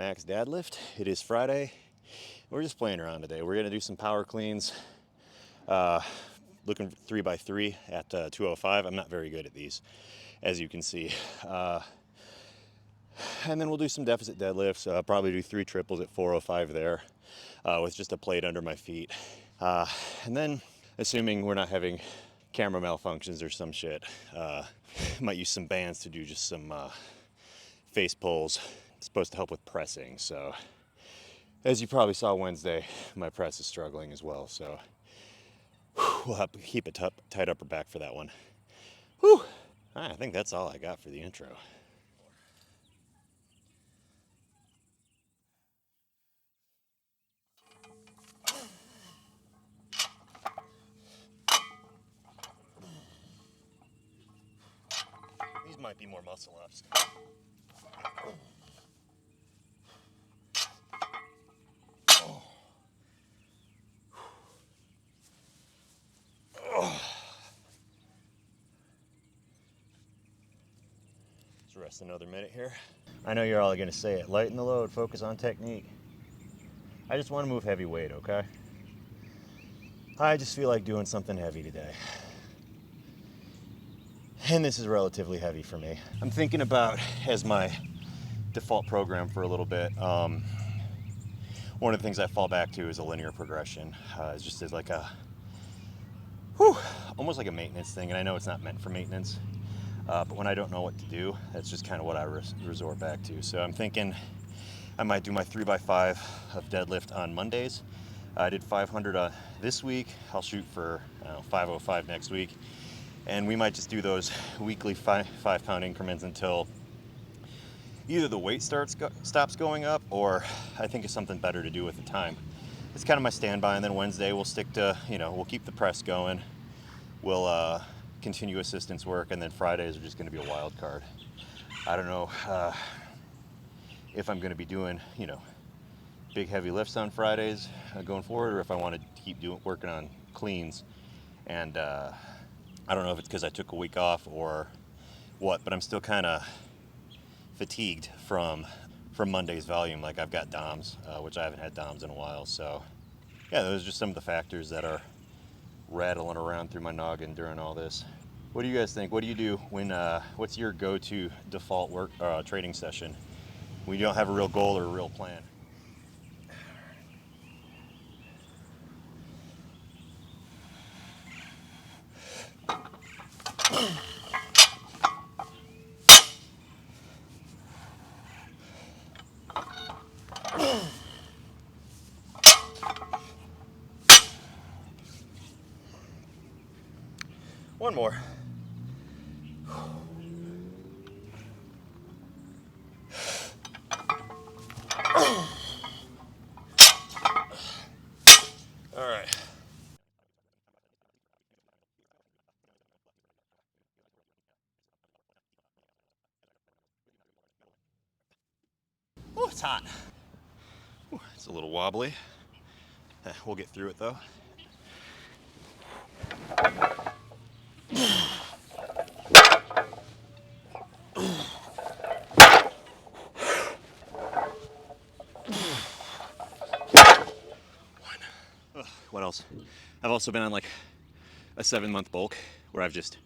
Max Dadlift. It is Friday. We're just playing around today. We're gonna do some power cleans. Looking 3x3 at 205. I'm not very good at these, as you can see. And then we'll do some deficit deadlifts. Probably do 3 triples at 405 there, with just a plate under my feet. And then, assuming we're not having camera malfunctions or some shit, might use some bands to do just some face pulls. It's supposed to help with pressing. So, as you probably saw Wednesday, my press is struggling as well. So, we'll have to keep a tight upper back for that one. Whew. I think that's all I got for the intro. These might be more muscle ups. Let's rest another minute here. I know you're all going to say it. Lighten the load, focus on technique. I just want to move heavy weight, okay? I just feel like doing something heavy today. And this is relatively heavy for me. I'm thinking about, as my default program for a little bit, one of the things I fall back to is a linear progression. It's just like a, almost like a maintenance thing. And I know it's not meant for maintenance, but when I don't know what to do, that's just kind of what I resort back to. So I'm thinking I might do my 3x5 of deadlift on Mondays. I did 500 this week. I'll shoot for 505 next week. And we might just do those weekly 5-pound increments until either the weight stops going up, or I think it's something better to do with the time. It's kind of my standby. And then Wednesday we'll stick to, we'll keep the press going. We'll continue assistance work, and then Fridays are just going to be a wild card. I don't know if I'm going to be doing, big heavy lifts on Fridays going forward, or if I want to keep working on cleans. And I don't know if it's because I took a week off or what, but I'm still kind of fatigued from Monday's volume. Like, I've got DOMs, which I haven't had DOMs in a while. So yeah, those are just some of the factors that are rattling around through my noggin during all this. What do you guys think? What do you do when, what's your go-to default work training session when you don't have a real goal or a real plan? One more. All right. Oh, it's hot. Ooh, it's a little wobbly. We'll get through it though. What else? I've also been on like a 7-month bulk where I've just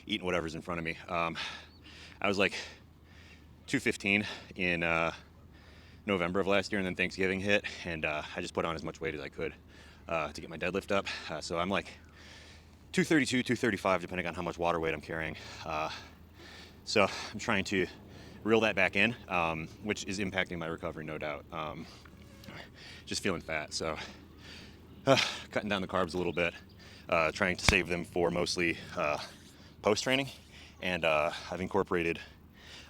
eaten whatever's in front of me. I was like 215 in November of last year, and then Thanksgiving hit, and I just put on as much weight as I could to get my deadlift up. So I'm like 232, 235, depending on how much water weight I'm carrying. So I'm trying to reel that back in, which is impacting my recovery, no doubt. Just feeling fat, so cutting down the carbs a little bit, trying to save them for mostly post-training, and I've incorporated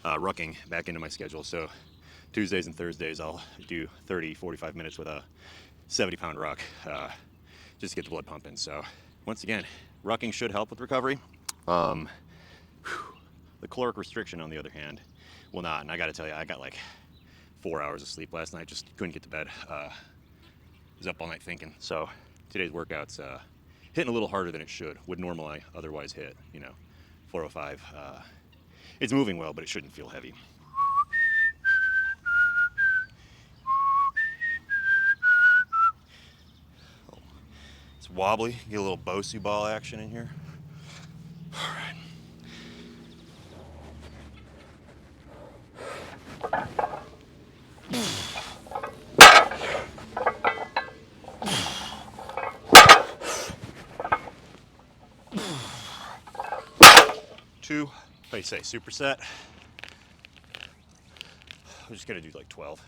rucking back into my schedule. So Tuesdays and Thursdays I'll do 30-45 minutes with a 70-pound ruck, just to get the blood pumping. So once again, rucking should help with recovery. The caloric restriction, on the other hand, will not. And I gotta tell you, I got like 4 hours of sleep last night, just couldn't get to bed. Was up all night thinking. So today's workout's hitting a little harder than it would normally otherwise hit. 405. It's moving well, but it shouldn't feel heavy. wobbly, get a little Bosu ball action in here. All right. Two, what do you say, superset? I'm just gonna do like 12.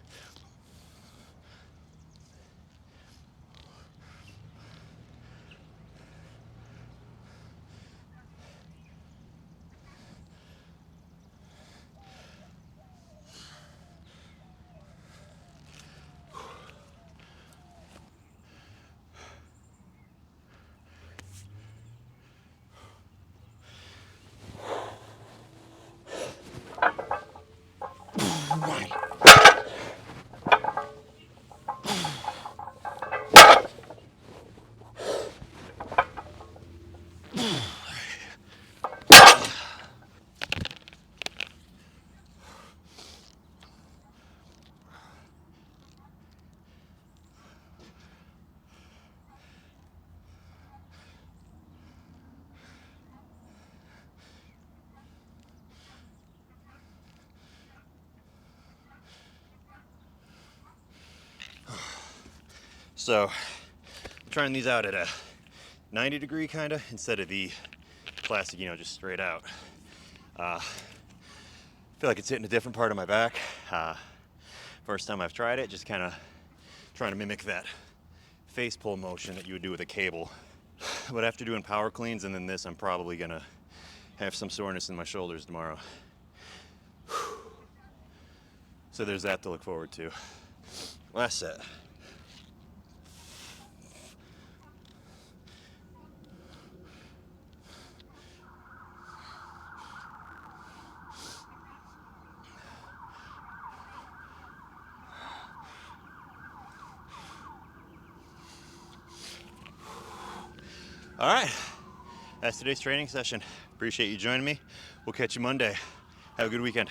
So, I'm trying these out at a 90 degree kind of instead of the classic, just straight out. I feel like it's hitting a different part of my back. First time I've tried it, just kind of trying to mimic that face pull motion that you would do with a cable. But after doing power cleans and then this, I'm probably gonna have some soreness in my shoulders tomorrow. So there's that to look forward to. Last set. All right, that's today's training session. Appreciate you joining me. We'll catch you Monday. Have a good weekend.